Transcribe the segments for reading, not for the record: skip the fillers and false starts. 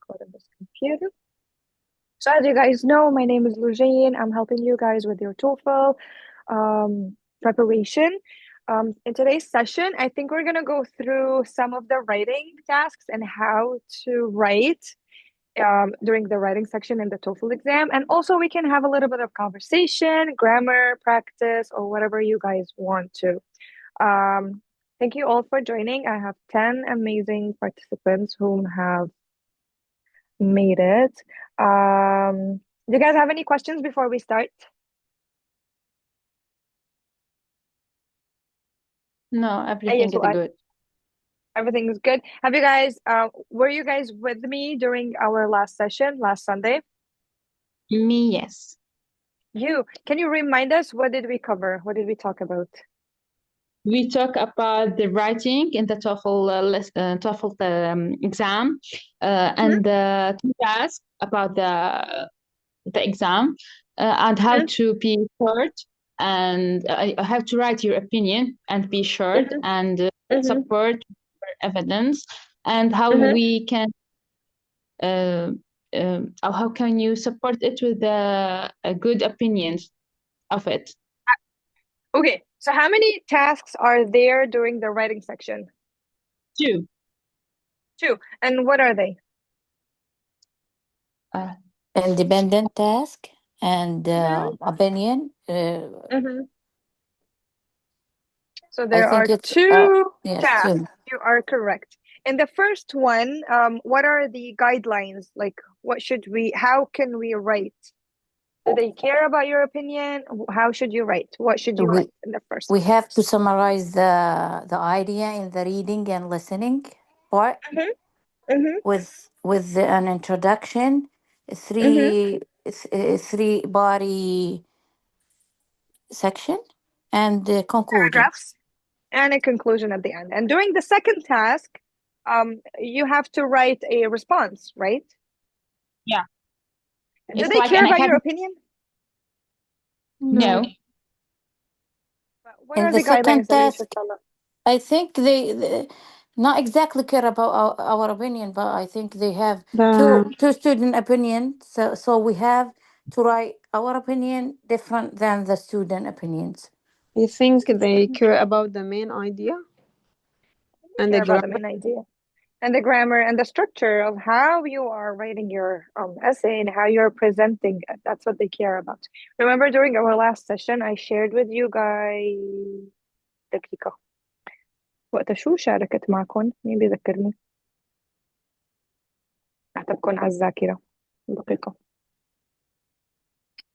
go to this computer. So as you guys know, my name is Lujain. I'm helping you guys with your Toefl preparation. In today's session, I think we're gonna go through some of the writing tasks and how to write during the writing section in the Toefl exam. And also we can have a little bit of conversation, grammar practice, or whatever you guys want to. Thank you all for joining. I have 10 amazing participants whom have made it. Do you guys have any questions before we start? No, everything is good. Everything is good. Have you guys, were you guys with me during our last session, last Sunday? Me, yes. Can you remind us, what did we cover? What did we talk about? We talk about the writing in the TOEFL exam, and the tasks about the exam, and how to be short, and how to write your opinion and be short, and support evidence, and how we can how can you support it with the good opinions of it. Okay, so how many tasks are there during the writing section? Two. And what are they? Independent task and opinion. So there are two tasks. Two. You are correct. In the first one, what are the guidelines? Like, how can we write? Do they care about your opinion? How should you write? What should you write in the first? We have to summarize the idea in the reading and listening part with an introduction, three body section, and the conclusion. Paragraphs and a conclusion at the end. And during the second task, you have to write a response, right? Yeah. Do they care about your opinion? No. But what are the guidelines that we should follow? I think they not exactly care about our opinion, but I think they have two student opinions. So we have to write our opinion different than the student opinions. You think they care about the main idea? And the grammar? The main idea. And the grammar and the structure of how you are writing your essay and how you're presenting it. That's what they care about. Remember, during our last session, I shared with you guys دقيقة. وقت شو شاركت معكم؟ مين بيذكرني؟ أعتبكم على الذاكرة. دقيقة.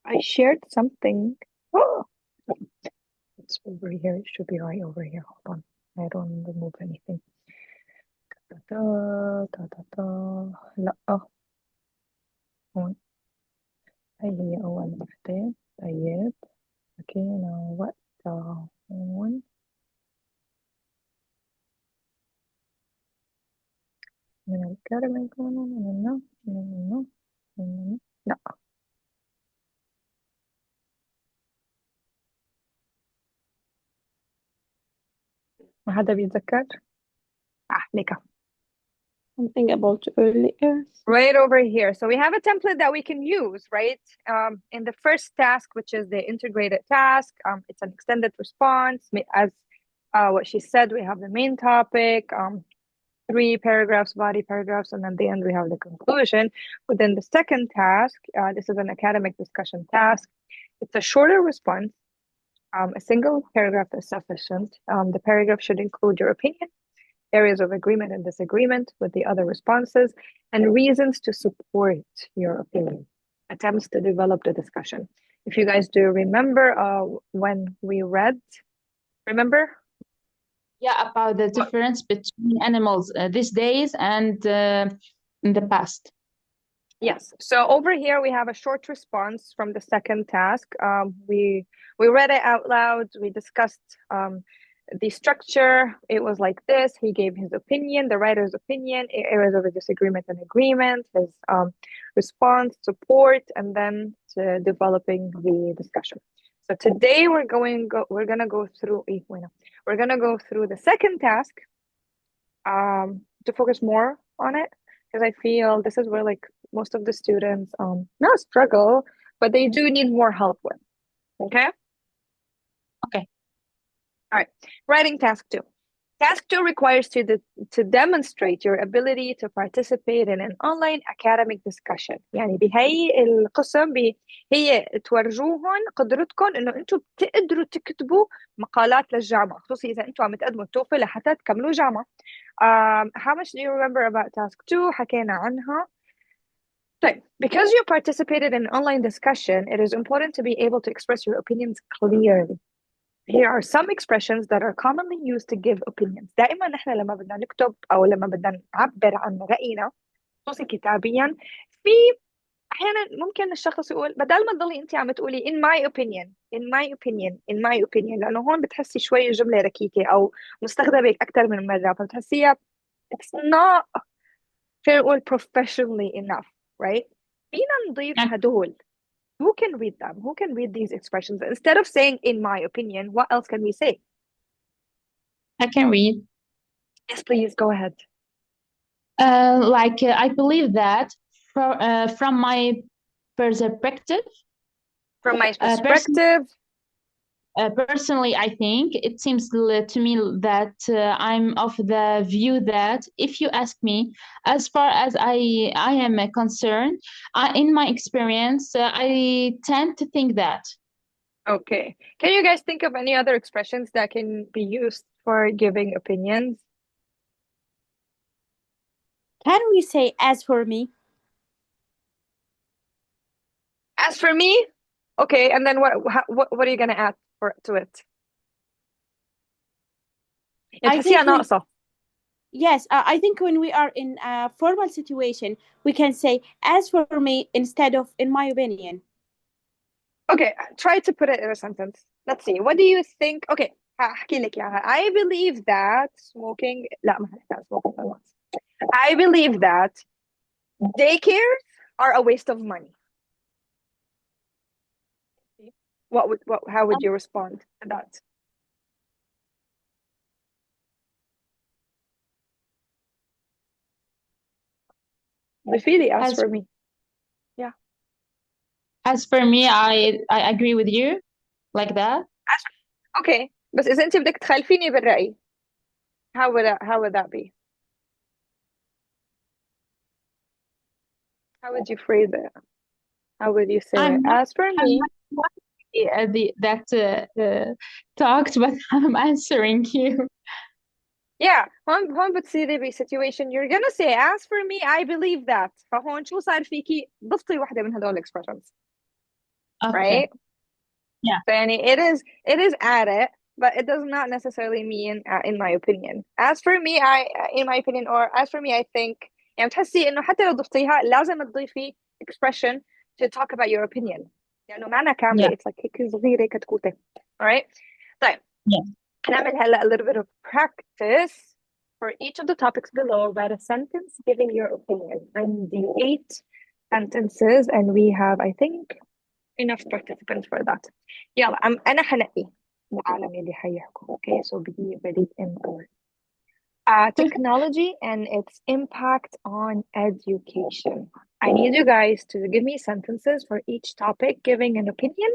I shared something. Oh, it's over here. It should be right over here. Hold on. I don't remove anything. لا هون. هي أول وحدة. طيب حكينا وقتها هون. من الكلمة لا ما حدا بيتذكر؟ ليك. Something about earlier. Right over here. So we have a template that we can use, right? In the first task, which is the integrated task, it's an extended response. As what she said, we have the main topic, 3 paragraphs, body paragraphs, and at the end we have the conclusion. Within the second task, this is an academic discussion task. It's a shorter response. A single paragraph is sufficient. The paragraph should include your opinion, areas of agreement and disagreement with the other responses, and reasons to support your opinion. Attempts to develop the discussion. If you guys do remember when we read, remember? Yeah, about the difference between animals these days and in the past. Yes. So over here we have a short response from the second task. We read it out loud. We discussed the structure. It was like this. He gave his opinion, the writer's opinion, areas of disagreement and agreement, his response, support, and then to developing the discussion. So today we're gonna go through the second task to focus more on it, because I feel this is where like most of the students not struggle, but they do need more help with. Okay? Okay. All right. Writing task 2. Task 2 requires to demonstrate your ability to participate in an online academic discussion. يعني بهي القسم هي تورجوهم قدرتكم انه انتم بتقدروا تكتبوا مقالات للجامعة، خصوصي اذا انتم عم تقدموا التوفل لحتى تكملوا جامعة. How much do you remember about task 2? حكينا عنها. طيب, because you participated in an online discussion, it is important to be able to express your opinions clearly. Here are some expressions that are commonly used to give opinions. دائما نحن لما بدنا نكتب أو لما بدنا نعبر عن رأينا خصوصي كتابيا، في أحيانا ممكن الشخص يقول بدل ما تضلي أنت عم تقولي in my opinion in my opinion in my opinion، لأنه هون بتحسي شوي جملة ركيكة أو مستخدمة أكثر من مرة، فبتحسيها it's not فينا نقول professionally enough, right؟ فينا نضيف هدول. Who can read them? Who can read these expressions? Instead of saying, in my opinion, what else can we say? I can read. Yes, please, go ahead. I believe that from my perspective. From my perspective. Personally, I think it seems to me that I'm of the view that if you ask me, as far as I am concerned, in my experience, I tend to think that. Okay. Can you guys think of any other expressions that can be used for giving opinions? Can we say as for me? As for me? Okay, and then what are you going to add to it? Yes, I think when we are in a formal situation, we can say as for me instead of in my opinion. Okay, try to put it in a sentence. Let's see. What do you think? Okay, هحكي لك إياها. I believe that smoking لا ما حنحكي عن smoking. I believe that daycares are a waste of money. How would you respond to that? Really, as for me. Yeah. As for me, I agree with you like that. Okay, بس إذا أنت بدك تخالفيني بالرأي, how would that be? How would you phrase it? How would you say it? As for me, talked, but I'm answering you. Yeah, هون بتصيري بسيتويشن you're gonna say as for me I believe that. فهون شو صار فيكي ضفتي واحدة من هدول expressions. Okay. Right? Yeah. So يعني it is added, but it does not necessarily mean in my opinion. As for me in my opinion or as for me I think, يعني بتحسي إنه حتى لو ضفتيها لازم تضيفي expression to talk about your opinion. لأنه معنى كاملة. It's like هيك صغيرة كتكوتة. Alright? طيب. Yeah. هنعمل هلا a little bit of practice. For each of the topics below, write a sentence giving your opinion. And the 8 sentences, and we have, I think, enough participants for that. يلا أنا حنقي العالم اللي حيحكوا. Okay, so be ready in order. Technology and its impact on education. I need you guys to give me sentences for each topic, giving an opinion.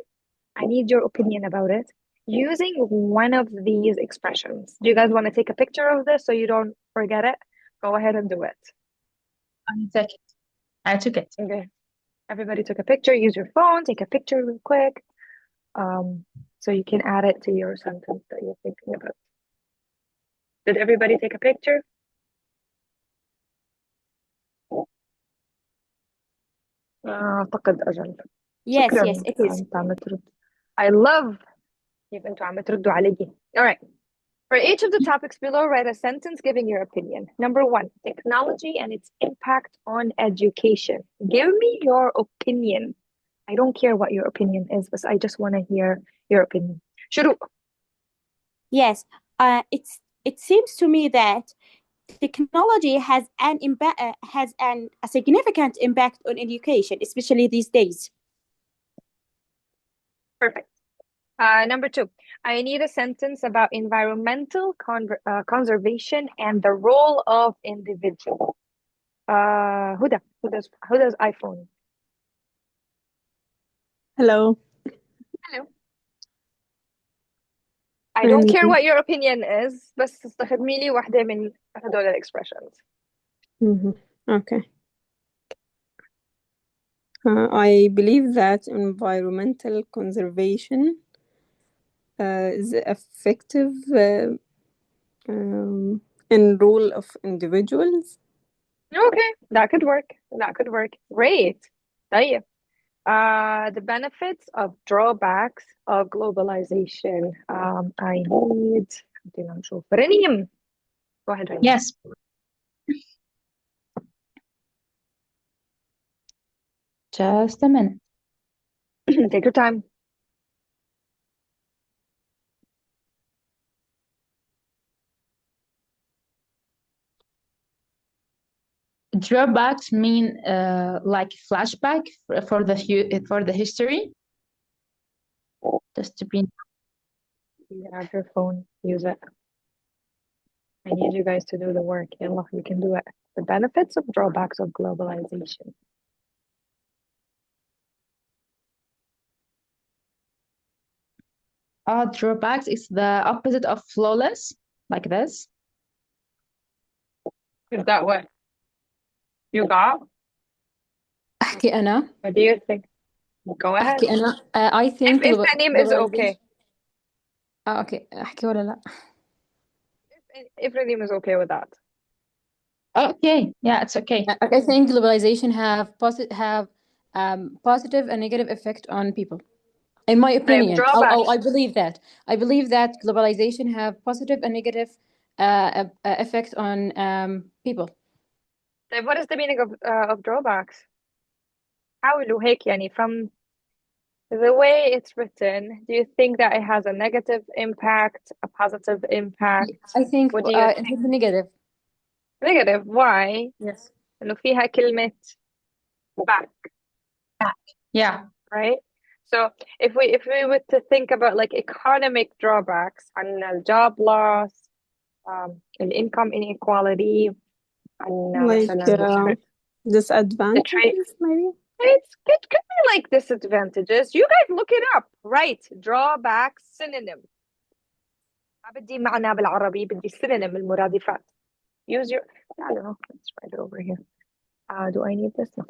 I need your opinion about it, using one of these expressions. Do you guys want to take a picture of this so you don't forget it? Go ahead and do it. I took it. Okay. Everybody took a picture. Use your phone. Take a picture real quick. So you can add it to your sentence that you're thinking about. Did everybody take a picture? أعتقد أجل. Yes, it is. I love كيف أنتوا عم تردوا علي. All right. For each of the topics below, write a sentence giving your opinion. Number 1, technology and its impact on education. Give me your opinion. I don't care what your opinion is, but I just want to hear your opinion. شروق. Yes, it seems to me that technology has a significant impact on education, especially these days. Perfect. Number 2, I need a sentence about environmental conservation and the role of individuals. Huda's iPhone. Hello. Hello. I don't care what your opinion is, بس تستخدمي لي واحدة من هدول expressions. Okay. I believe that environmental conservation is effective in role of individuals. Okay, that could work. That could work. Great. طيب. The benefits of drawbacks of globalization. I need. خلينا نشوف. رنيم. Go ahead, Reniem. Yes. Just a minute. Take your time. Drawbacks mean like flashback for the history. Just to be. You have your phone. Use it. I need you guys to do the work. Yalla, you can do it. The benefits of drawbacks of globalization. Drawbacks is the opposite of flawless, like this. Is that what you got? أحكي أنا. What do you think? Go ahead. أحكي أنا. I think If the name is okay. أوكي. أحكي ولا لا؟ If the name is okay with that. Okay, yeah, it's okay. I think globalization have positive and negative effect on people. In my opinion, drawbacks. I believe that. I believe that globalization have positive and negative effect on people. Then what is the meaning of drawbacks? حاولوا هيك يعني from the way it's written, do you think that it has a negative impact, a positive impact? I think What do you it is negative. Negative. Why? Yes. إنه فيها كلمة back. Yeah. Right? So if we were to think about like economic drawbacks عن job loss, income inequality, like disadvantages maybe. It could be like disadvantages. You guys look it up. Right. Drawbacks synonym. ما بدي معنى بالعربي, بدي synonym المرادفات. Use your, I don't know, let's write it over here. Do I need this? No.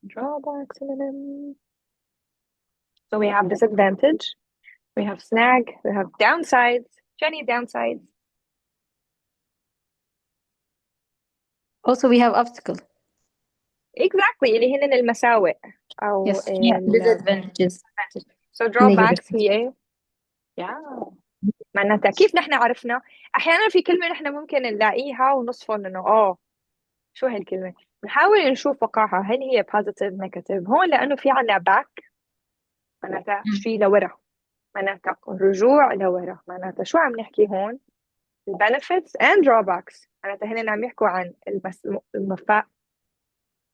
Drawback synonym. So we have disadvantage, we have snag, we have downsides. Jenny, downsides. Also, we have obstacle. Exactly. اللي هن المساوئ أو Yes. Disadvantages. So drawbacks هي معناتها كيف نحن عرفنا أحيانا في كلمة نحن ممكن نلاقيها ونصفن إنه شو هالكلمة نحاول نشوف وقعها هل هي positive negative. هون لأنه في عنا back معناتها شيء لورا, معناتها رجوع لورا, معناتها شو عم نحكي هون benefits and drawbacks. معناتها هن عم يحكوا عن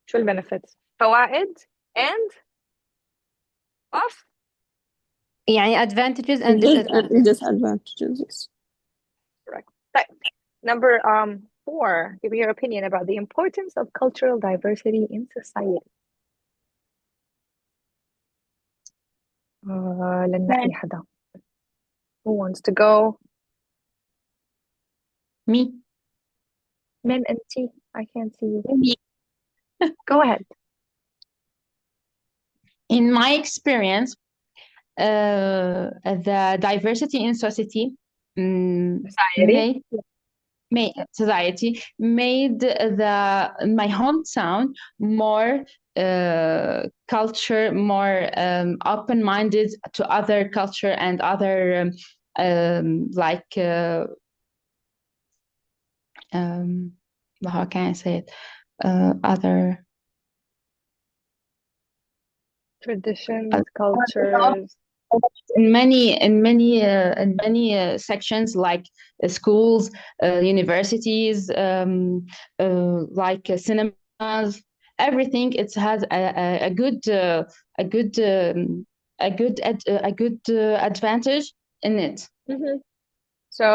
شو benefits فوائد and of يعني advantages and disadvantages. Yes. Correct. Number 4, give me your opinion about the importance of cultural diversity in society. لن نحكي حدا. Who wants to go? Me. Men and T. I can't see you. Me. Go ahead. In my experience, the diversity in society society made my hometown more culture, more open-minded to other culture and other how can I say it? Other traditions, cultures. In many sections like schools, universities, like cinemas, everything. It has a good advantage in it. Mm-hmm. So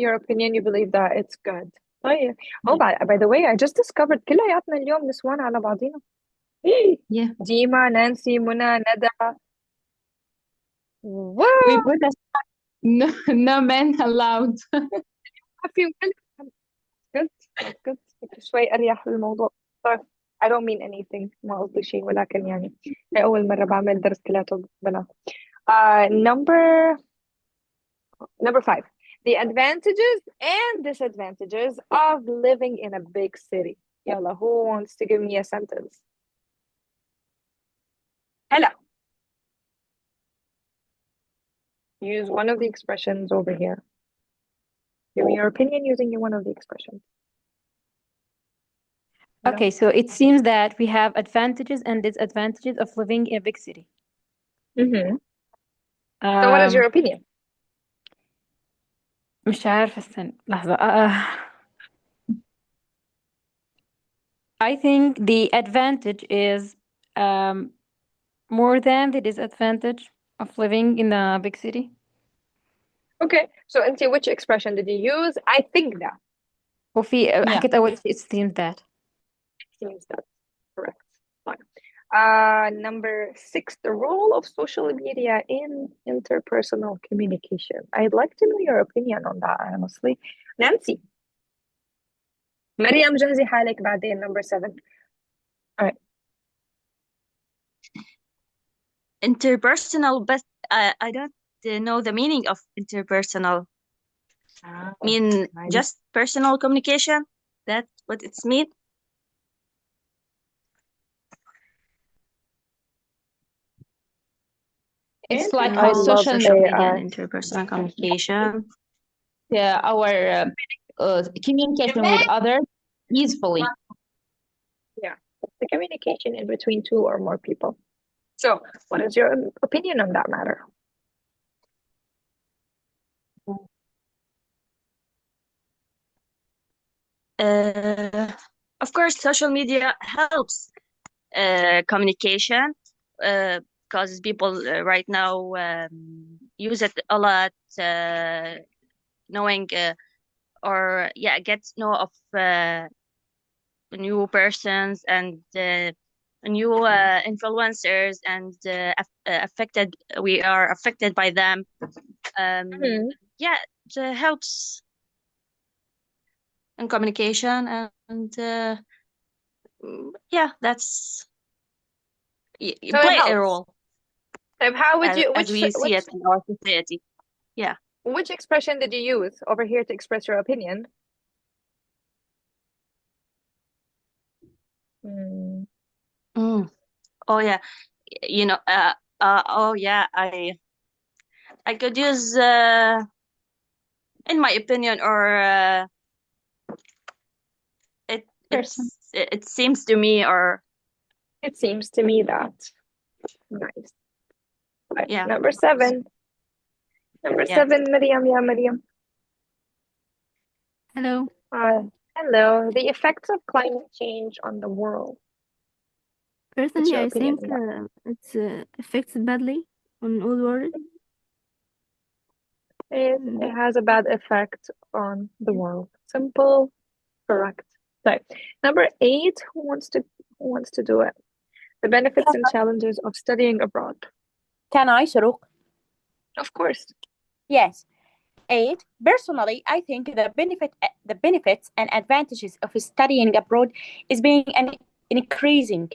your opinion, you believe that it's good. طيب. Oh, by the way, I just discovered كلياتنا اليوم نسوان على بعضينا. Yeah. ديما، نانسي، منى، ندى. Wow. We put no men allowed. في good. Good. شوي أريح بالموضوع. طيب. I don't mean anything. ما قصدي شيء ولكن يعني أول مرة بعمل درس كلياته بنات. Number 5. The advantages and disadvantages of living in a big city. Yalla, who wants to give me a sentence? Hello. Use one of the expressions over here. Give me your opinion using one of the expressions. Hello? Okay, so it seems that we have advantages and disadvantages of living in a big city. Mm-hmm. So what is your opinion? مش عارفة استنى لحظة. I think the advantage is more than the disadvantage of living in a big city. Okay, so Inti, which expression did you use? I think that. وفي حكيت أول شيء it seems that. It seems that. Correct. Fine. Number 6, the role of social media in interpersonal communication. I'd like to know your opinion on that, honestly. Nancy. مريم جهزي حالك بعدين. Number 7. All right. Interpersonal, but I don't know the meaning of interpersonal. Just personal communication? That's what it's mean? It's like our social media and interpersonal communication. Yeah, our communication with others easily. Yeah, the communication in between 2 or more people. So, what is your opinion on that matter? Of course, social media helps communication because people right now use it a lot, knowing or get to know of new persons and new influencers, and we are affected by them. It helps in communication, and that's play a role. How would you, as we see it in our society? Yeah. Which expression did you use over here to express your opinion? Oh yeah, I could use in my opinion, or it seems to me, or it seems to me that. Nice. Right. Yeah. Number 7. Number 7, Maryam. Yeah, Maryam. Hello. Hello. The effects of climate change on the world. Personally, I think it affects badly on all world. It has a bad effect on the world. Simple, correct. So, number 8, who wants to do it? The benefits and challenges of studying abroad. Can I, Sharuq? Of course. Yes. 8. Personally, I think the benefits and advantages of studying abroad is being increasing.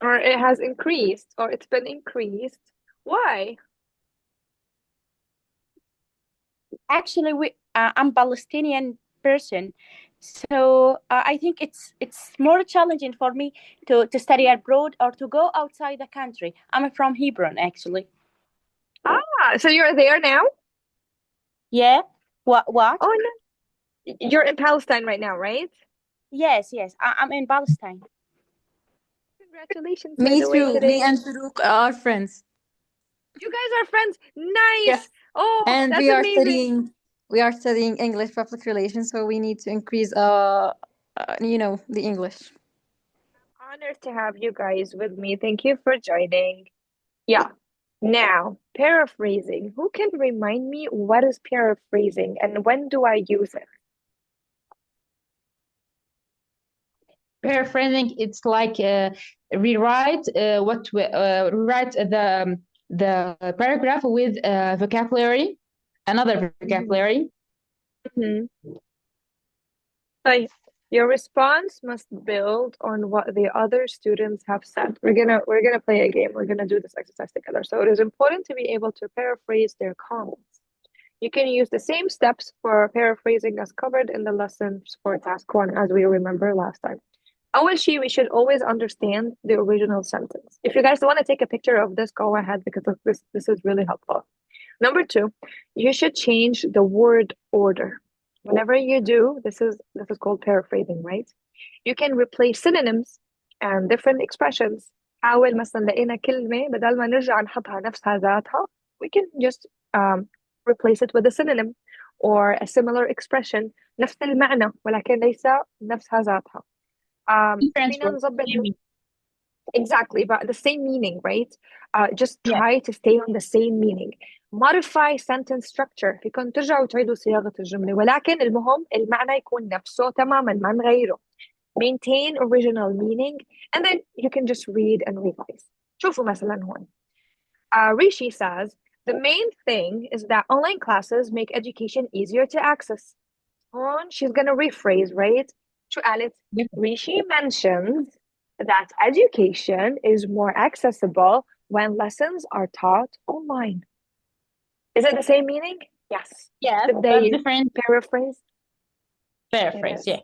Or it has increased, or it's been increased. Why? Actually, I'm Palestinian person, so I think it's more challenging for me to study abroad or to go outside the country. I'm from Hebron, actually. So you're there now? Yeah. What? Oh no, you're in Palestine right now, right? Yes. I'm in Palestine. Congratulations. Me too. Me and Farouk are friends. You guys are friends. Nice. Yes. Oh, and that's amazing. We are studying English public relations, so we need to increase the English. Honored to have you guys with me. Thank you for joining. Yeah. Now, paraphrasing. Who can remind me what is paraphrasing and when do I use it? Paraphrasing, it's like rewrite rewrite the paragraph with vocabulary, another vocabulary. طيب, your response must build on what the other students have said. We're gonna play a game. We're gonna do this exercise together. So it is important to be able to paraphrase their comments. You can use the same steps for paraphrasing as covered in the lessons for task 1, as we remember last time. أول شيء, we should always understand the original sentence. If you guys want to take a picture of this, go ahead, because this is really helpful. Number 2, you should change the word order. Whenever you do, this is called paraphrasing, right? You can replace synonyms and different expressions. حاول مثلا لقينا كلمة بدل ما نرجع نحطها نفسها ذاتها, we can just replace it with a synonym or a similar expression. نفس المعنى ولكن ليس نفسها ذاتها. فينا نظبط exactly, but the same meaning, right? Just try to stay on the same meaning. Modify sentence structure. فيكم ترجعوا تعيدوا صياغة الجملة, ولكن المهم المعنى يكون نفسه تماما, ما نغيره. Maintain original meaning, and then you can just read and revise. شوفوا مثلا هون. Rishi says, the main thing is that online classes make education easier to access. هون she's gonna rephrase, right? شو قالت? Rishi mentions that education is more accessible when lessons are taught online. Is it the same meaning? Yes. Yeah, Did they different paraphrase? paraphrase, yeah.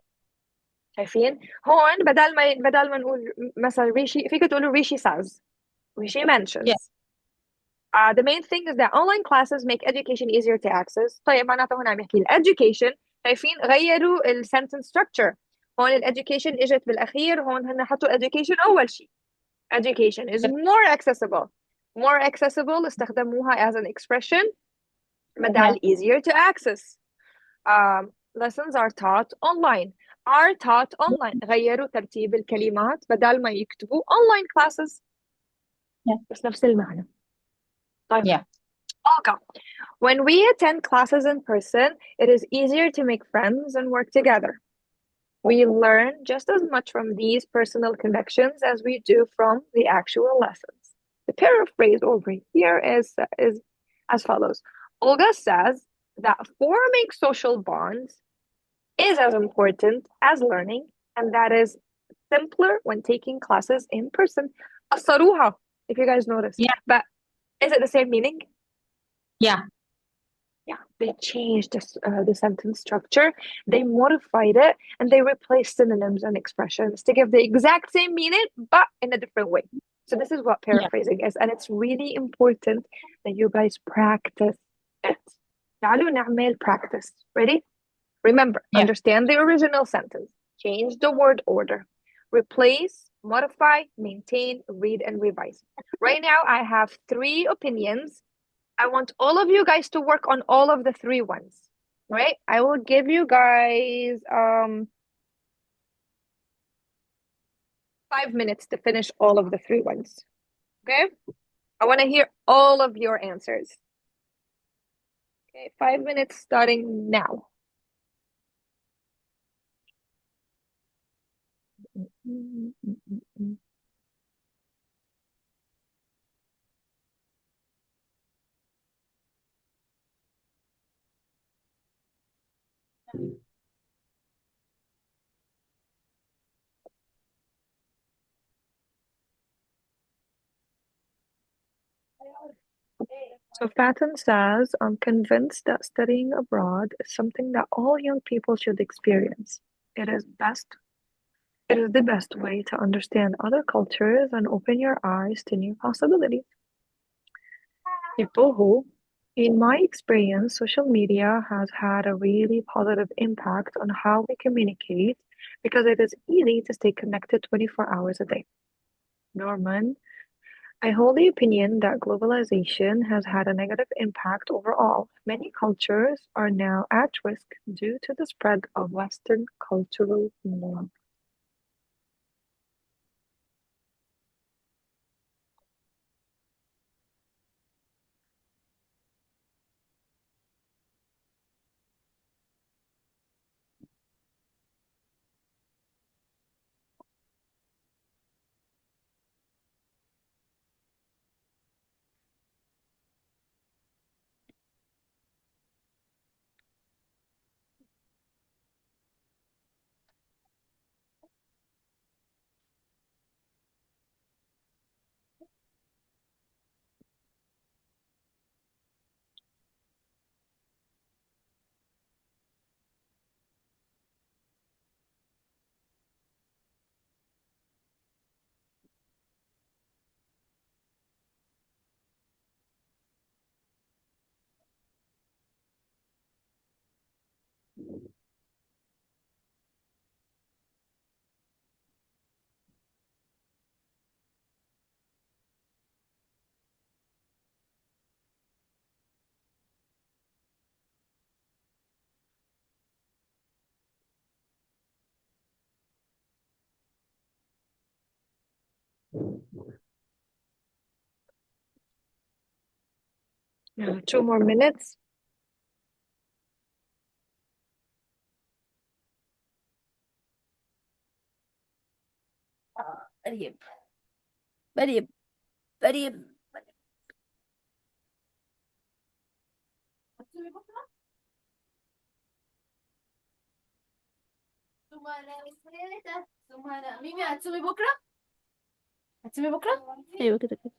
شايفين؟ هون بدل ما نقول مثلا ريشي, فيك تقولوا ريشي says. Rishi mentions. Yeah. The main thing is that online classes make education easier to access. طيب معناته هون عم يحكي education. شايفين غيروا ال sentence structure. هون ال education اجت بالاخير, هون هن حطوا education اول شيء. Education is more accessible. More accessible استخدموها as an expression بدل easier to access. Lessons are taught online. Are taught online. غيروا ترتيب الكلمات بدل ما يكتبوا online classes. بس نفس المعنى. طيب. Yeah. Olga, when we attend classes in person, it is easier to make friends and work together. We learn just as much from these personal connections as we do from the actual lessons. The paraphrase over here is as follows. Olga says that forming social bonds is as important as learning, and that is simpler when taking classes in person. أصروها, if you guys noticed. Yeah. But is it the same meaning? Yeah. Yeah, they changed the sentence structure, they modified it, and they replaced synonyms and expressions to give the exact same meaning, but in a different way. So this is what paraphrasing is, and it's really important that you guys practice it. تعالوا نعمل practice. Ready? Remember, understand the original sentence, change the word order, replace, modify, maintain, read, and revise. Right now, I have 3 opinions. I want all of you guys to work on all of the 3 ones, right? I will give you guys 5 minutes to finish all of the 3 ones, okay? I want to hear all of your answers. Okay, 5 minutes starting now. So Fatin says, I'm convinced that studying abroad is something that all young people should experience. It is the best way to understand other cultures and open your eyes to new possibilities. People who, in my experience, social media has had a really positive impact on how we communicate because it is easy to stay connected 24 hours a day. Norman, I hold the opinion that globalization has had a negative impact overall. Many cultures are now at risk due to the spread of Western cultural norms. Yeah, 2 more minutes. مريم مريم مريم هتسوي بكرة؟ سمانة ميمي هتسوي بكرة؟ هتسوي بكرة؟ أيوة كده كده.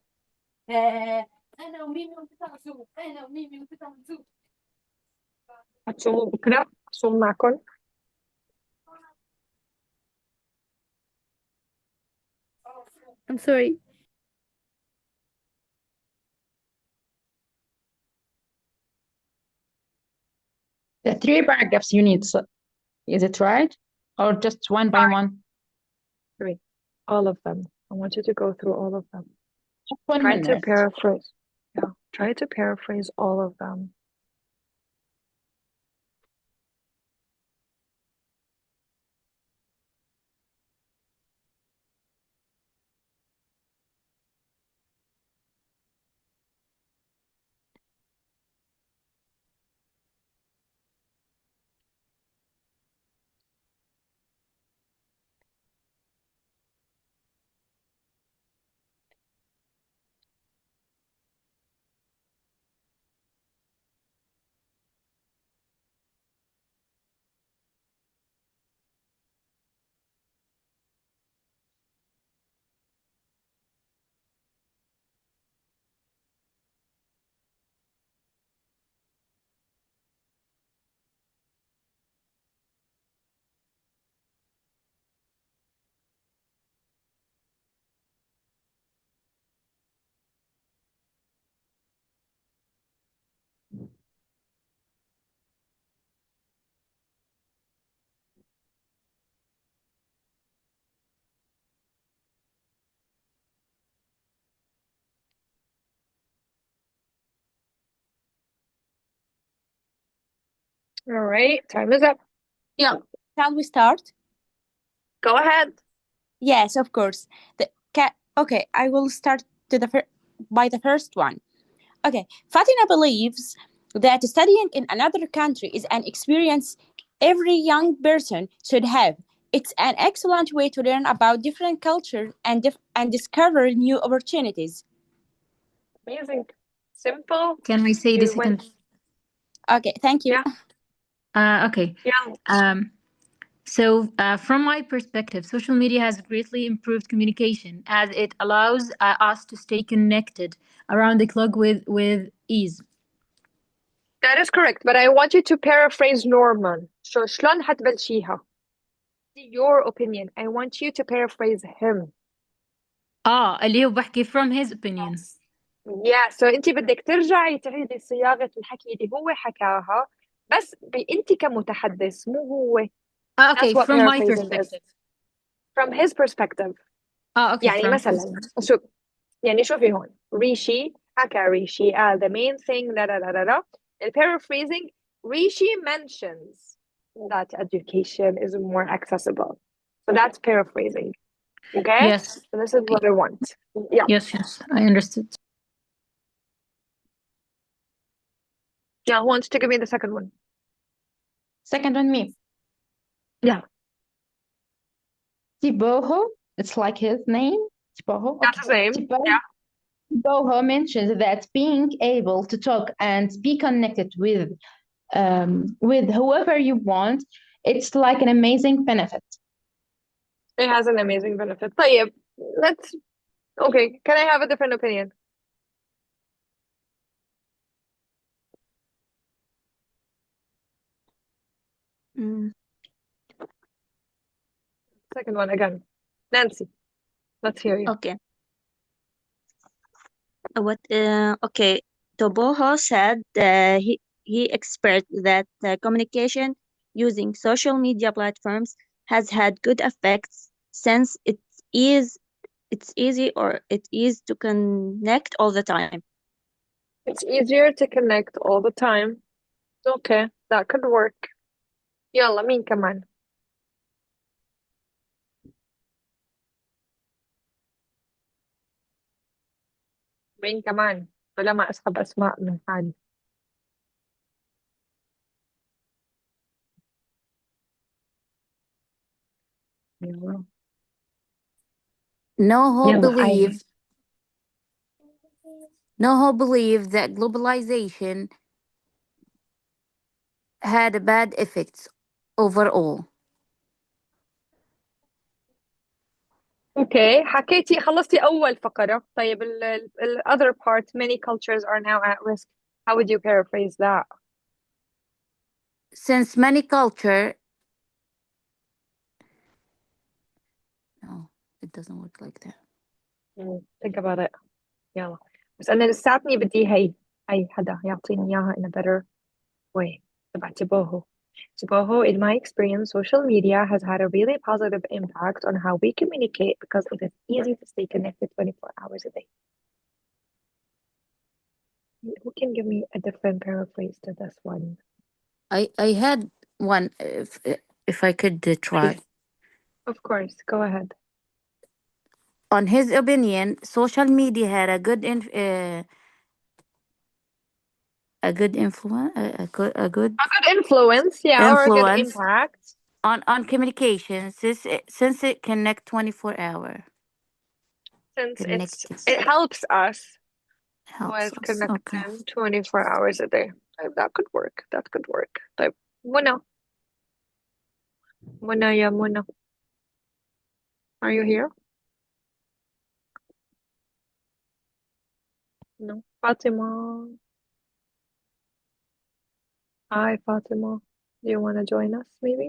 أنا وميمي وتيتا هنسوق، أنا وميمي وتيتا هنسوق. هتصوموا بكرة؟ هصوم معكم. I'm sorry. The 3 paragraphs you need, is it right? Or just one by one? 3. All of them. I want you to go through all of them. Just 1 Try to minute. paraphrase. Yeah, try to paraphrase all of them. All right, time is up. Yeah. Shall we start? Go ahead. Yes, of course. Okay, I will start by the first one. Okay, Fatima believes that studying in another country is an experience every young person should have. It's an excellent way to learn about different cultures and discover new opportunities. Amazing. Simple. Can I say the You went. second? Okay, thank you. Okay. Yeah. So from my perspective, social media has greatly improved communication as it allows us to stay connected around the clock with ease. That is correct, but I want you to paraphrase Norman. So شلون حتبلشيها? Your opinion. I want you to paraphrase him. اللي هو بحكي from his opinion. Yeah, so انت بدك ترجعي تعيدي صياغة الحكي اللي هو حكاها بس انت كمتحدث مو هو. Okay, That's what from my paraphrasing perspective. is. From his perspective. Okay, يعني from مثلا شوفي هون ريشي حكى ريشي the main thing da da da da da. Paraphrasing, Rishi mentions that education is more accessible. So that's paraphrasing. Okay? Yes. So this is what I want. Yeah. Yes, I understood. Yeah, who wants to give me the second one? Second one, me. Yeah. Tiboho, it's like his name. Tiboho. That's his name. Yeah. Tiboho mentions that being able to talk and be connected with whoever you want, it's like an amazing benefit. It has an amazing benefit. طيب, okay, can I have a different opinion? Second one again. Nancy, let's hear you. Okay. Okay. Toboho said he expects that communication using social media platforms has had good effects since it is to connect all the time. It's easier to connect all the time. Okay, that could work. يلا مين كمان؟ مين كمان؟ ولا ما أسحب أسماء من حالي. يلا Noho يلا believe that globalization had bad effects overall. اوكي حكيتي خلصتي أول فقرة. طيب ال other part, many cultures are now at risk. How would you paraphrase that? Since many culture, no, it doesn't work like that. Think about it. يلا بس أنا لساتني بدي هي حدا يعطيني إياها in a better way. تبع تبوهو. In my experience, social media has had a really positive impact on how we communicate because it is easy to stay connected 24 hours a day. Who can give me a different paraphrase to this one? I had one if I could try. Of course, go ahead. On his opinion, social media had a good influence, a good A good influence, yeah, or a good influence impact. on communication since it connect 24 hour. Since Connected. it helps us Helps with us. connecting Okay. 24 hours a day. That could work. That could work. طيب منى يا منى. Are you here? No. Fatima. Hi, Fatima. Do you want to join us, maybe?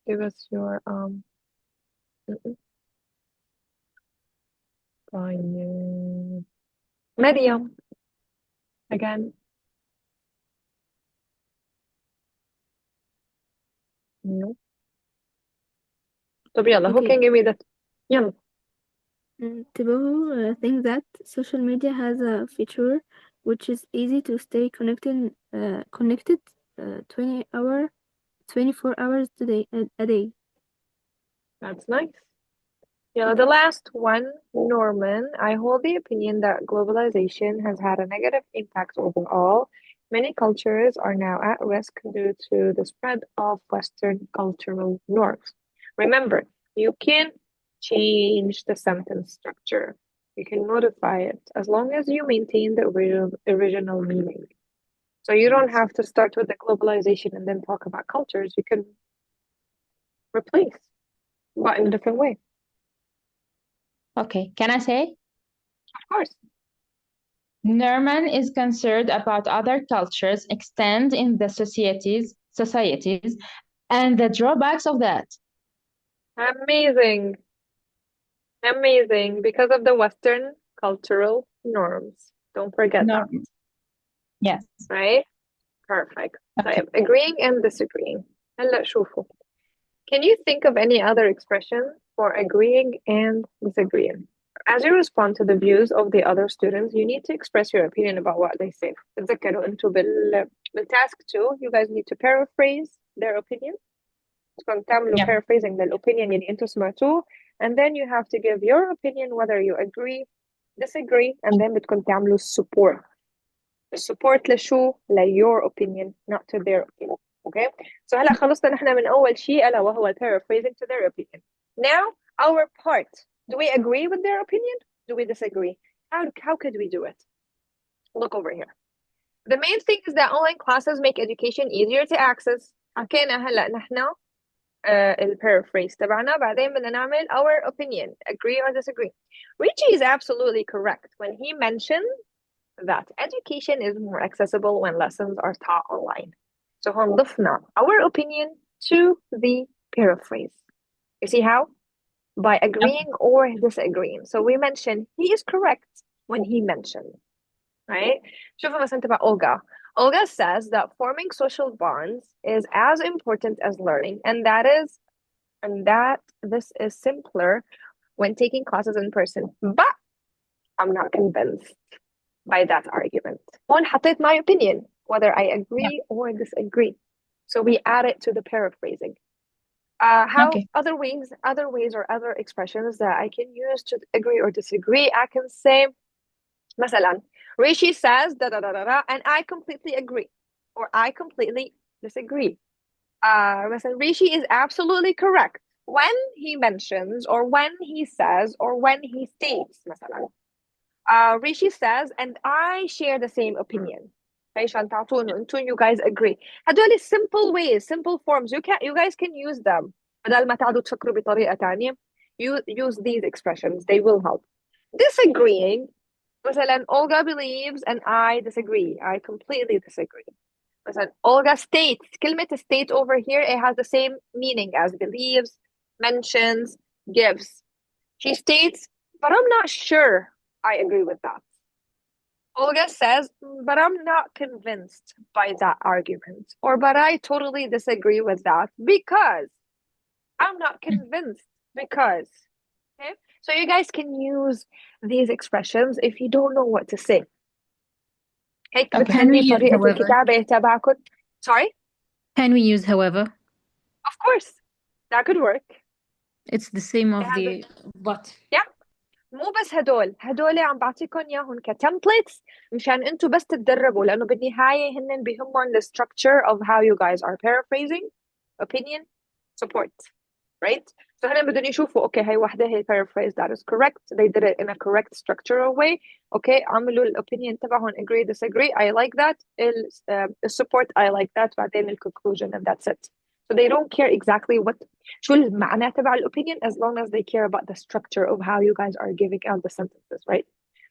Give us your fine. Maryam. Again. No. طب يلا, who Okay. can give me that? يلا. Tiboho thinks that social media has a feature which is easy to stay connected 24 hours a day. That's nice. Yeah, the last one, Norman. I hold the opinion that globalization has had a negative impact overall. Many cultures are now at risk due to the spread of Western cultural norms. Remember, you can change the sentence structure. You can modify it as long as you maintain the original meaning. So you don't have to start with the globalization and then talk about cultures. You can replace, but in a different way. Okay, can I say? Of course. Norman is concerned about other cultures extend in the societies and the drawbacks of that. Amazing. Amazing. Because of the Western cultural norms. Don't forget that. Yes. Right? Perfect. Okay. طيب, agreeing and disagreeing. هلا شوفوا. Can you think of any other expression for agreeing and disagreeing? As you respond to the views of the other students, you need to express your opinion about what they say. تذكروا انتوا بالtask 2, you guys need to paraphrase their opinion. تكون تعملوا Yeah. paraphrasing للopinion اللي انتوا سمعتوه, and then you have to give your opinion whether you agree, disagree, and then بتكون تعملوا support. السبورت لشو؟ your opinion, not to their opinion. Okay? So هلا خلصنا نحن من أول شيء ألا وهو paraphrasing to their opinion. Now, our part. Do we agree with their opinion? Do we disagree? How could we do it? Look over here. The main thing is that online classes make education easier to access. حكينا هلا نحن الparaphrase تبعنا, بعدين بدنا نعمل our opinion, agree or disagree. Richie is absolutely correct when he mentioned that education is more accessible when lessons are taught online. So هون ضفنا our opinion to the paraphrase. You see how? By agreeing or disagreeing. So we mentioned he is correct when he mentioned, right? شوفوا مثلا تبع Olga. Olga says that forming social bonds is as important as learning, and that this is simpler when taking classes in person. But I'm not convinced by that argument. One حطيت my opinion, whether I agree or disagree. So we add it to the paraphrasing. How Okay. other ways or other expressions that I can use to agree or disagree, I can say مثلا Rishi says da da da da da and I completely agree or I completely disagree. مثلا Rishi is absolutely correct when he mentions or when he says or when he states مثلا. Rishi says and I share the same opinion. عشان تعطوا انه انتوا you guys agree. هدول simple ways, simple forms. You guys can use them. بدل ما تقعدوا تفكروا بطريقة تانية. Use these expressions. They will help. Disagreeing. مثلا Olga believes and I disagree. I completely disagree. مثلا Olga states. كلمة state over here, it has the same meaning as believes, mentions, gives. She states, but I'm not sure I agree with that. Olga says, but I'm not convinced by that argument. Or, but I totally disagree with that because I'm not convinced because. Okay? So you guys can use these expressions if you don't know what to say. هيك Can we بتخلي use طريقة however? الكتابة تبعكم. Sorry? Can we use however? Of course. That could work. It's the same of It has the but. Yeah. مو بس هدول عم بعطيكم اياهم كتمبلتس مشان انتوا بس تتدربوا لانه بالنهايه هن بيهمهم the structure of how you guys are paraphrasing, opinion, support, right? So هن بدهم يشوفوا اوكي هي وحده هي paraphrase that is correct, they did it in a correct structural way. اوكي عملوا الopinion تبعهم agree disagree, I like that. Support I like that. بعدين conclusion and that's it. So they don't care exactly what شو المعنى تبع الopinion as long as they care about the structure of how you guys are giving out the sentences, right?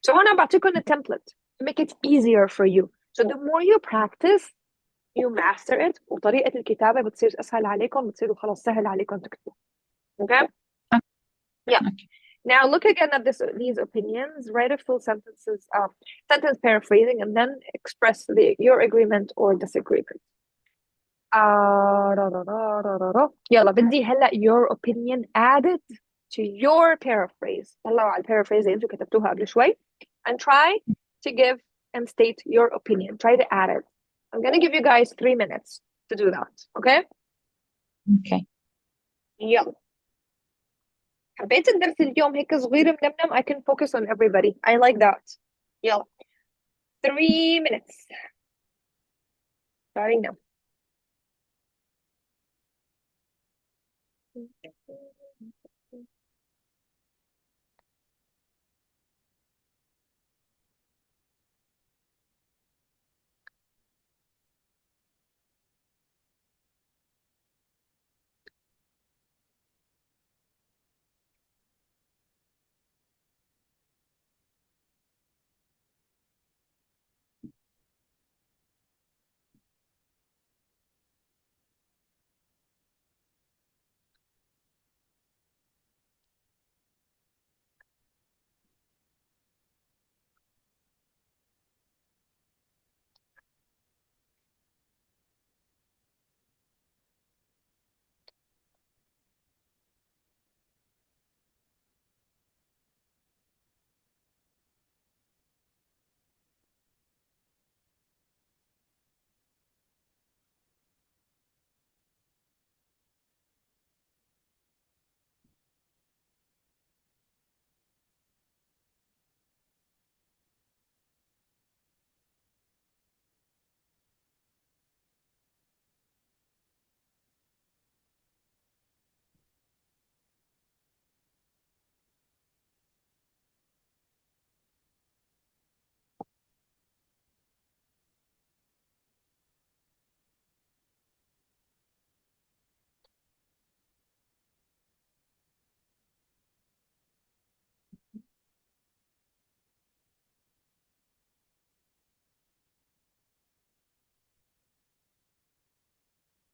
So هون بعطيكم a template to make it easier for you. So the more you practice, you master it, وطريقة الكتابة بتصير أسهل عليكم, بتصيروا خلاص سهل عليكم تكتبوا. Okay? Yeah. Now look again at these opinions, write a full sentence paraphrasing, and then express your agreement or disagreement. يلا بدي هلا your opinion added to your paraphrase. طلعوا على البارaphrase اللي انتوا كتبتوها قبل شوي and try to give and state your opinion. Try to add it. I'm gonna give you guys 3 minutes to do that. Okay? Okay. يلا. حبيت الدرس اليوم هيك صغير منمنم. I can focus on everybody. I like that. يلا. 3 minutes. Starting now.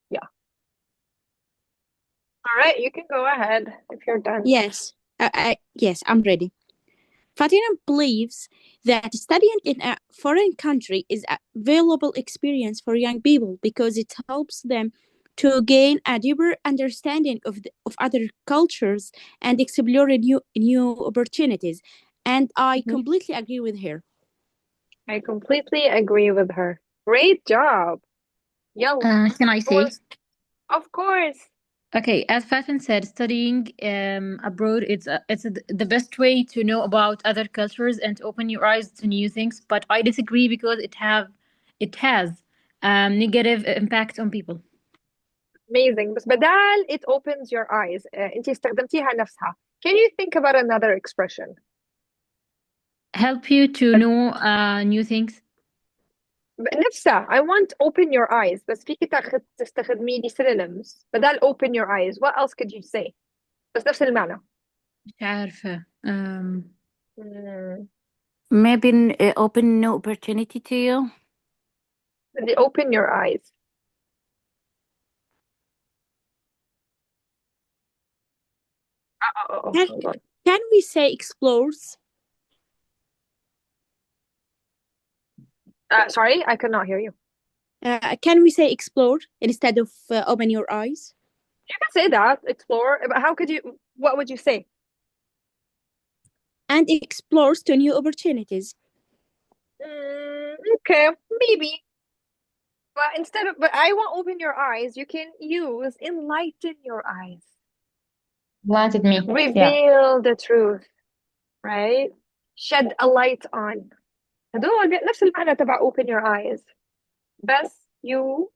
Yeah. All right, you can go ahead if you're done. Yes, yes, I'm ready. Fatina believes that studying in a foreign country is a valuable experience for young people because it helps them to gain a deeper understanding of other cultures and explore new opportunities. And I completely agree with her. I completely agree with her. Great job. Yalla. Can I say? Of course. Okay, as Fatin said, studying abroad, it's the best way to know about other cultures and to open your eyes to new things. But I disagree because it has negative impact on people. Amazing. بس بدال it opens your eyes. انتي استخدمتيها نفسها. Can you think about another expression? Help you to know new things. نفسها. I want open your eyes. بس فيك تستخدمي لي synonyms. بدال open your eyes. What else could you say? بس نفس المعنى. مش عارفة. Maybe open new opportunity to you. They open your eyes. Hold on. Can we say explores? Sorry, I could not hear you. Can we say explore instead of open your eyes? You can say that, explore, but how could you, what would you say? And explores to new opportunities. Okay, maybe. But I want open your eyes, you can use enlighten your eyes. Enlighten me. Reveal the truth, right? Shed a light on. هدول نفس المعنى تبع open your eyes. بس you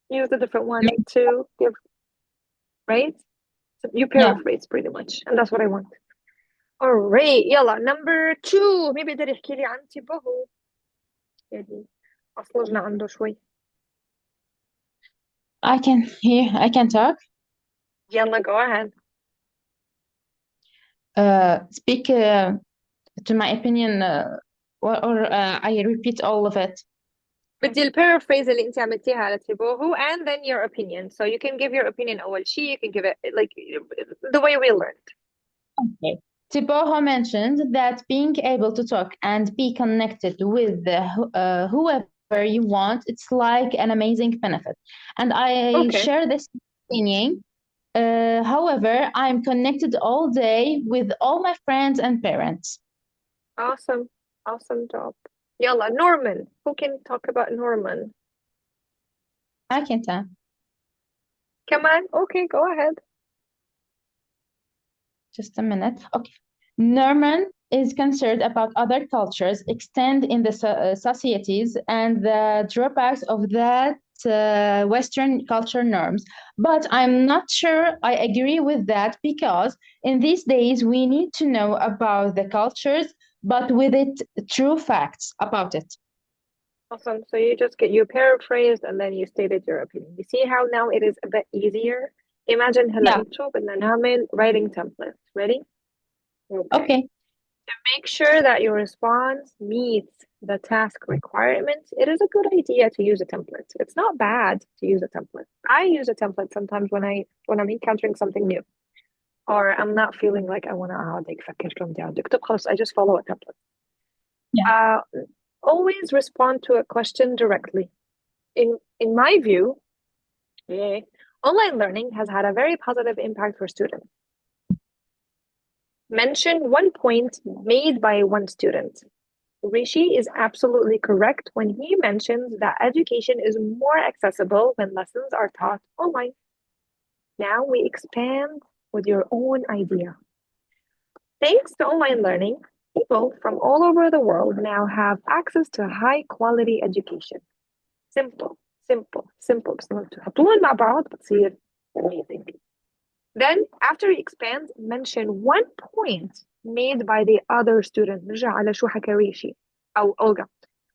use a different one to give, right? So you paraphrase pretty much, and that's what I want. All right, يلا number 2. مين بيقدر يحكي لي عن تباهو؟ يعني أصلجنا عنده شوي. I can talk. يلا go ahead. Speak to my opinion, or I repeat all of it. بدي paraphrase اللي انت عملتيها على تباهو and then your opinion. So you can give your opinion أول شيء, you can give it like the way we learned. Okay. Tiboho mentioned that being able to talk and be connected with whoever you want, it's like an amazing benefit. And I share this opinion. However, I'm connected all day with all my friends and parents. Awesome job. Yalla, Norman. Who can talk about Norman? I can tell. Come on. Okay, go ahead. Just a minute. Okay. Norman is concerned about other cultures extend in the societies and the drawbacks of that Western culture norms. But I'm not sure I agree with that because in these days we need to know about the cultures, but with it true facts about it. Awesome. So you paraphrased and then you stated your opinion. You see how now it is a bit easier? Imagine هلا نشوف بدنا نعمل writing template. Ready? Okay. To make sure that your response meets the task requirements, it is a good idea to use a template. It's not bad to use a template. I use a template sometimes when I'm encountering something new, or I'm not feeling like I want to I just follow a template. Yeah. Always respond to a question directly. In my view, online learning has had a very positive impact for students. Mention one point made by one student. Rishi is absolutely correct when he mentions that education is more accessible when lessons are taught online. Now we expand with your own idea. Thanks to online learning, people from all over the world now have access to high quality education. Simple. بس لما تحطوهم مع بعض بتصير amazing. Then, after he expands, mention one point made by the other student. نرجع على شو حكى ريشي أو Olga.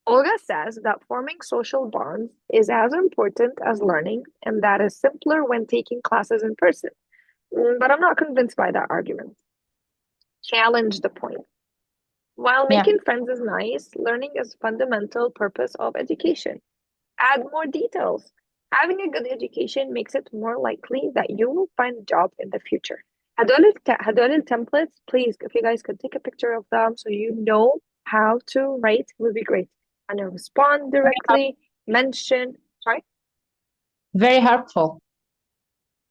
Olga says that forming social bonds is as important as learning, and that is simpler when taking classes in person. But I'm not convinced by that argument. Challenge the point. While making friends is nice, learning is fundamental purpose of education. Add more details. Having a good education makes it more likely that you will find a job in the future. هدول templates, please, if you guys could take a picture of them so you know how to write, it would be great. And respond directly, mention, sorry? Very helpful.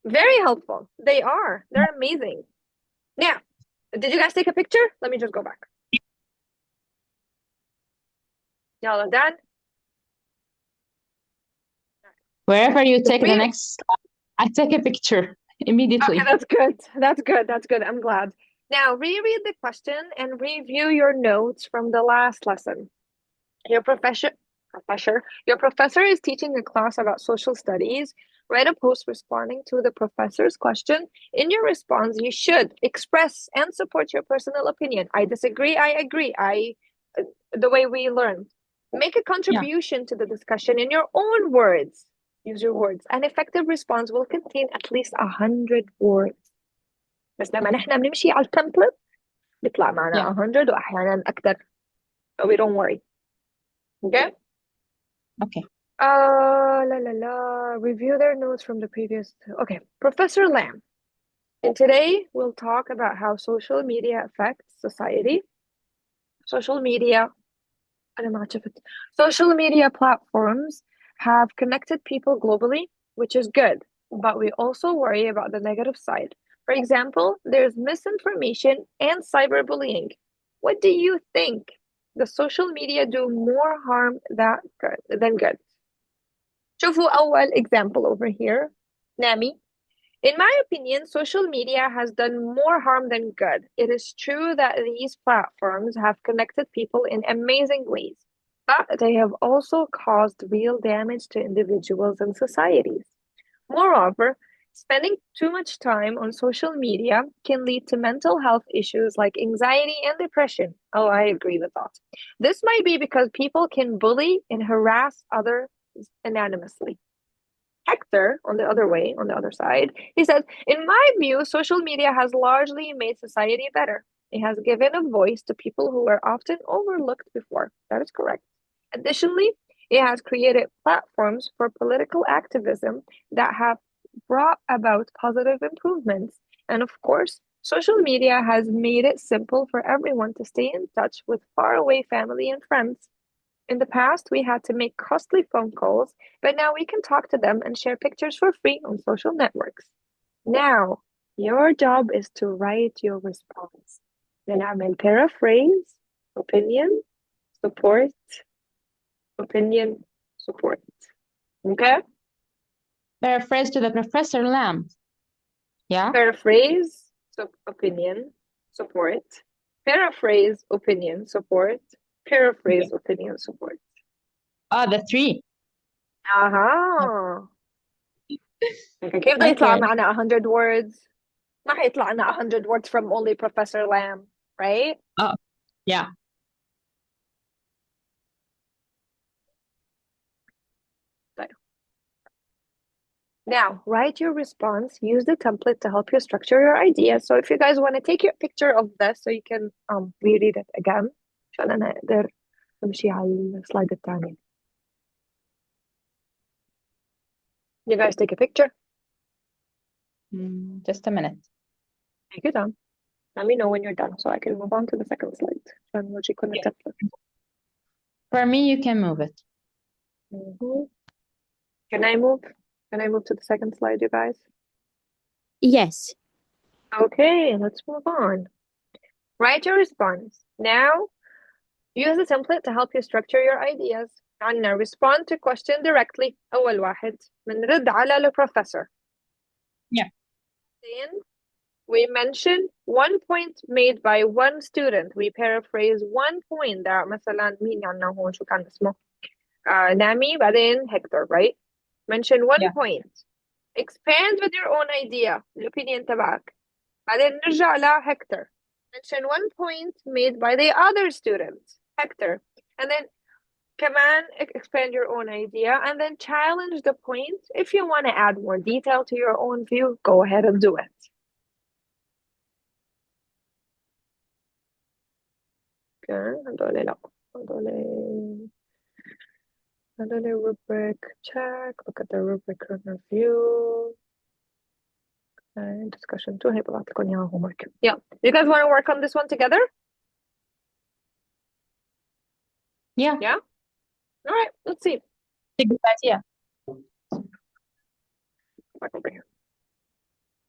Very helpful. They are. They're amazing. Now, did you guys take a picture? Let me just go back. Y'all are done? Wherever you take the next, I take a picture. immediately. Okay, that's good. That's good. That's good. I'm glad. Now, reread the question and review your notes from the last lesson. Your professor is teaching a class about social studies. Write a post responding to the professor's question. In your response, you should express and support your personal opinion. I disagree. I agree. The way we learn. Make a contribution to the discussion in your own words. Use your words. An effective response will contain at least 100 words. بس لما نحن بنمشي على التمبلت بيطلع معنا 100 وأحيانا أكثر. So we don't worry. Okay? Okay. Review their notes from the previous. Okay. Professor Lam. And today we'll talk about how social media affects society. Social media platforms have connected people globally, which is good, but we also worry about the negative side. For example, there's misinformation and cyberbullying. What do you think? Does social media do more harm than good? شوفوا أول example over here. Nami. In my opinion, social media has done more harm than good. It is true that these platforms have connected people in amazing ways, but they have also caused real damage to individuals and societies. Moreover, spending too much time on social media can lead to mental health issues like anxiety and depression. Oh, I agree with that. This might be because people can bully and harass others anonymously. Hector, on the other side, he says, in my view, social media has largely made society better. It has given a voice to people who were often overlooked before. That is correct. Additionally, it has created platforms for political activism that have brought about positive improvements. And of course, social media has made it simple for everyone to stay in touch with faraway family and friends. In the past, we had to make costly phone calls, but now we can talk to them and share pictures for free on social networks. Now, your job is to write your response. نعمل paraphrase, opinion, support, opinion, support. Okay? Paraphrase to the Professor Lam. Yeah? Paraphrase, opinion, support. Paraphrase, opinion, support. Paraphrase, opinion, support. The three. كيف بده يطلع معنا 100 words؟ ما حيطلع لنا 100 words from only Professor Lam, right? Oh, yeah. Now, write your response. Use the template to help you structure your idea. So if you guys want to take your picture of this so you can reread it again. عشان أنا أقدر أمشي على السلايد الثاني. You guys take a picture? Just a minute. Take your time. Let me know when you're done so I can move on to the second slide. عشان نورجيكم التمبلت. For me, you can move it. Can I move? Can I move to the second slide, you guys? Yes. Okay, let's move on. Write your response. Now, use the template to help you structure your ideas. عنا respond to question directly. أول واحد بنرد على البروفيسور. Yeah. Then we mention one point made by one student. We paraphrase one point. ده مثلا مين عنا هون شو كان اسمه؟ نامي بعدين Hector, right? Mention one point. Expand with your own idea. الopinion تبعك. بعدين نرجع ل Hector. Mention one point made by the other student, Hector. And then كمان expand your own idea and then challenge the point. If you want to add more detail to your own view, go ahead and do it. Okay, هدول rubric check. Look at the rubric review. Discussion 2 هيبعت لكم اياها homework. Yeah. You guys want to work on this one together? Yeah. Yeah? All right, let's see. Take the idea. Back over here.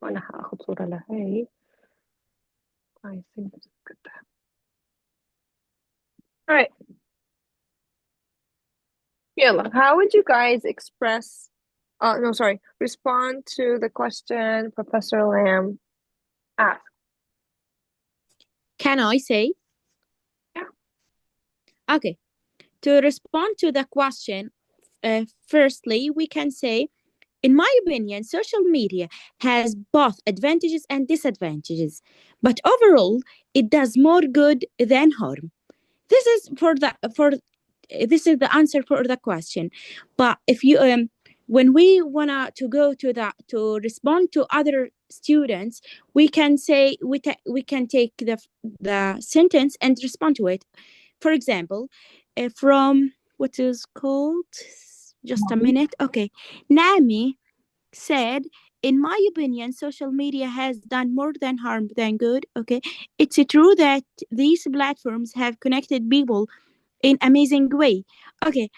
وأنا هاخد صورة لهي. I think this is good. All right. يلا, how would you guys express No, sorry. Respond to the question Professor Lamb asked. Can I say? Yeah. Okay. To respond to the question, firstly, we can say, in my opinion, social media has both advantages and disadvantages, but overall, it does more good than harm. This is the answer for the question. But if you when we wanna to go to respond to other students, we can say we can take the sentence and respond to it. For example, from what is called, just a minute. Okay, Nami said, in my opinion, social media has done more than harm than good. Okay, it's true that these platforms have connected people in amazing way. Okay,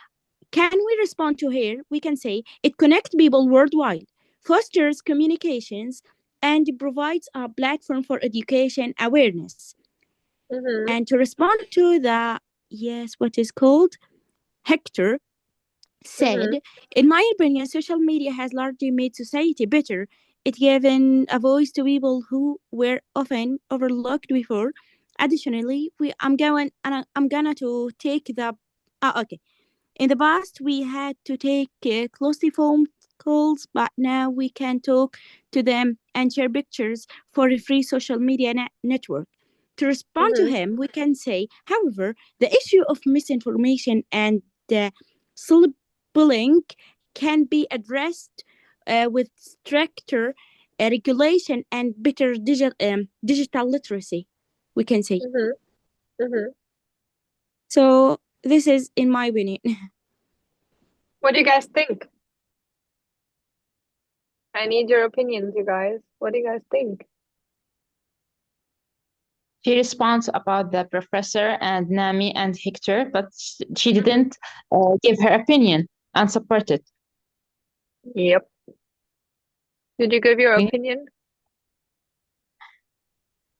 can we respond to here? We can say it connects people worldwide, fosters communications, and provides a platform for education awareness. And to respond to the, yes, what is called, Hector said, in my opinion, social media has largely made society better. It given a voice to people who were often overlooked before. Additionally, I'm gonna to take the okay. In the past, we had to take closely phone calls, but now we can talk to them and share pictures for a free social media network. To respond to him, we can say, however, the issue of misinformation and cyberbullying can be addressed with stricter regulation and better digital literacy, we can say. So this is in my opinion. What do you guys think? I need your opinions, you guys. What do you guys think? She responds about the professor and Nami and Hector, but she didn't give her opinion and support it. Yep. Did you give your opinion?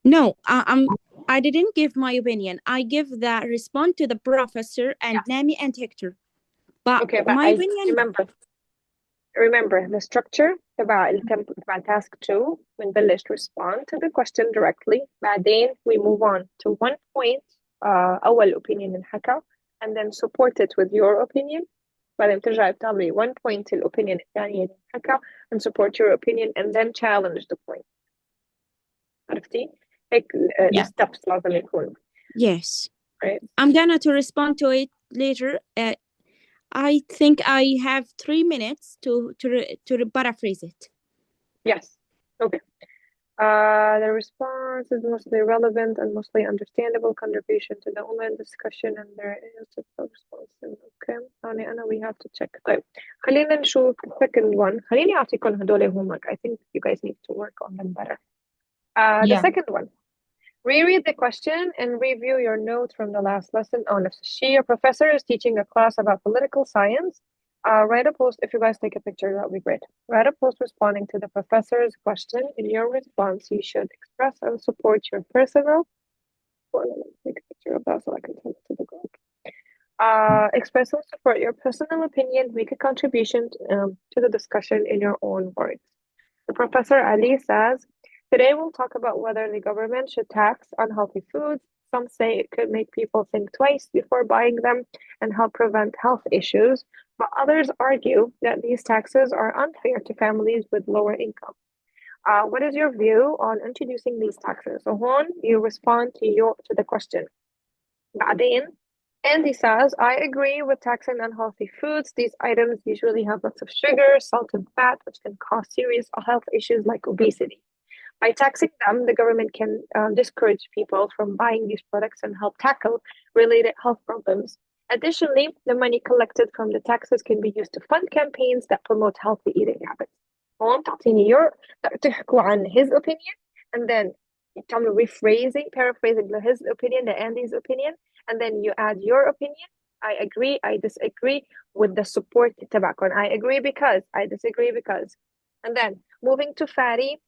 No, I didn't give my opinion. I give the response to the professor and Nami and Hector. But okay, but my opinion. Remember the structure تبع task 2 بنبلش respond to the question directly. بعدين we move on to one point أول opinion انحكى and then support it with your opinion. بعدين بترجعي بتعملي one point الopinion الثانية اللي انحكى and support your opinion and then challenge the point. عرفتي؟ هيك the steps لازم يكون. Yes. Right. I'm gonna to respond to it later. I think I have 3 minutes to paraphrase it. Yes. Okay. The response is mostly relevant and mostly understandable contribution to the women discussion and there is a response. Okay. أنا we have to check. طيب خلينا نشوف the second one. خليني أعطيكم هدول homework. I think you guys need to work on them better. The second one. Reread the question and review your notes from the last lesson. Oh, نفس الشيء. Your professor is teaching a class about political science. Write a post. If you guys take a picture, that would be great. Write a post responding to the professor's question. In your response, you should express and support your personal. Well, let me take a picture of that so I can send it to the group. Express and support your personal opinion. Make a contribution to the discussion in your own words. The Professor Ali says, today we'll talk about whether the government should tax unhealthy foods. Some say it could make people think twice before buying them and help prevent health issues, but others argue that these taxes are unfair to families with lower income. What is your view on introducing these taxes? So هون you respond to the question. بعدين Andy says, I agree with taxing unhealthy foods. These items usually have lots of sugar, salt, and fat, which can cause serious health issues like obesity. By taxing them, the government can discourage people from buying these products and help tackle related health problems. Additionally, the money collected from the taxes can be used to fund campaigns that promote healthy eating habits. هون تعطيني تحكوا عن his opinion and then تعملوا paraphrasing his opinion, the Andy's opinion, and then you add your opinion. I agree, I disagree with the support تبعكم. I agree because, I disagree because. And then moving to Fatty.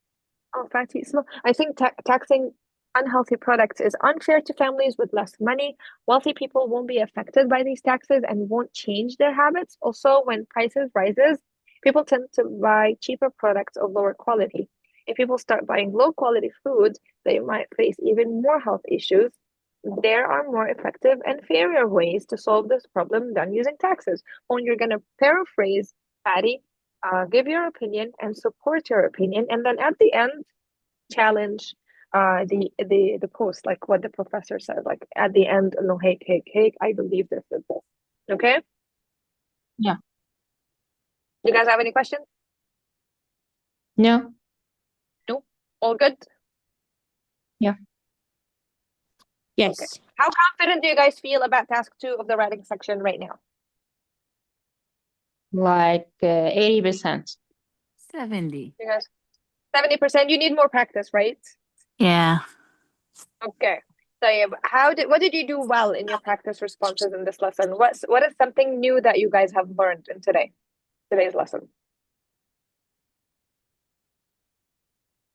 Oh, Fatty, I think taxing unhealthy products is unfair to families with less money. Wealthy people won't be affected by these taxes and won't change their habits. Also, when prices rises, people tend to buy cheaper products of lower quality. If people start buying low quality food, they might face even more health issues. There are more effective and fairer ways to solve this problem than using taxes. When you're going to paraphrase Patty, give your opinion and support your opinion, and then at the end, challenge the post, like what the professor said. Like at the end, no, hey, I believe this is this. Okay? Yeah. You guys have any questions? No. No? All good? Yeah. Yes. Okay. How confident do you guys feel about task 2 of the writing section right now? Like 80%. 70. You guys, 70%. You need more practice, right? Yeah. Okay. So what did you do well in your practice responses in this lesson? What is something new that you guys have learned in today's lesson?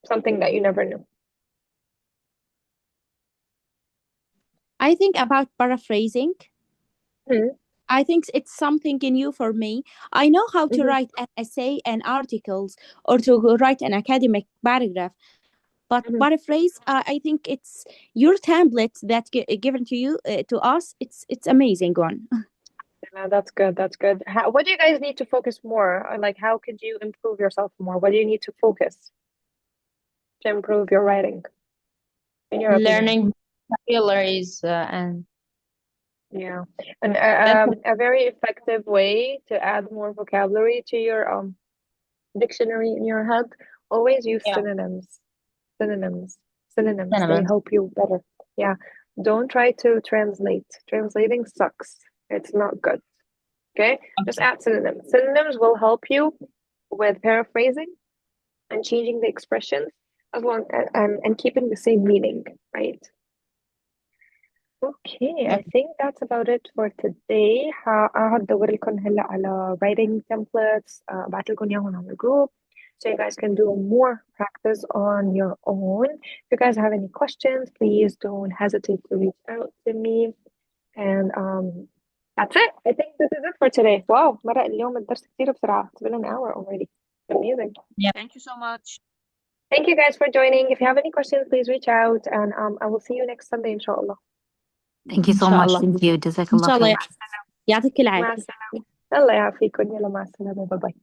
Something that you never knew. I think about paraphrasing. Mhm. I think it's something new for me. I know how to Mhm. write an essay and articles or to write an academic paragraph. But Mhm. paraphrase, I think it's your template that given to you to us. It's amazing one. Yeah, that's good. That's good. What do you guys need to focus more on? Like, how could you improve yourself more? What do you need to focus to improve your writing, in your opinion? Learning vocabularies and Yeah, and that's a very effective way to add more vocabulary to your dictionary in your head. Always use yeah. synonyms. Synonyms. They Cinnamon. help you better. Yeah. Don't try to translate. Translating sucks. It's not good. Okay? Just add synonyms. Synonyms will help you with paraphrasing and changing the expressions as long and keeping the same meaning, right? Okay, I think that's about it for today. هدور لكم هلا على writing templates. بعت لكم إياهم on the group so you guys can do more practice on your own. If you guys have any questions, please don't hesitate to reach out to me. And that's it. I think this is it for today. Wow, مرق اليوم الدرس كتير بسرعة. It's been an hour already. Amazing. Thank you so much. Thank you guys for joining. If you have any questions, please reach out and I will see you next Sunday inshallah. Thank you so إن شاء much. الله. Thank you. إن جزاك الله شاء الله خير. يعطيك مع العافية. السلامة. الله يعافيكم. يلا مع السلامة. باي باي.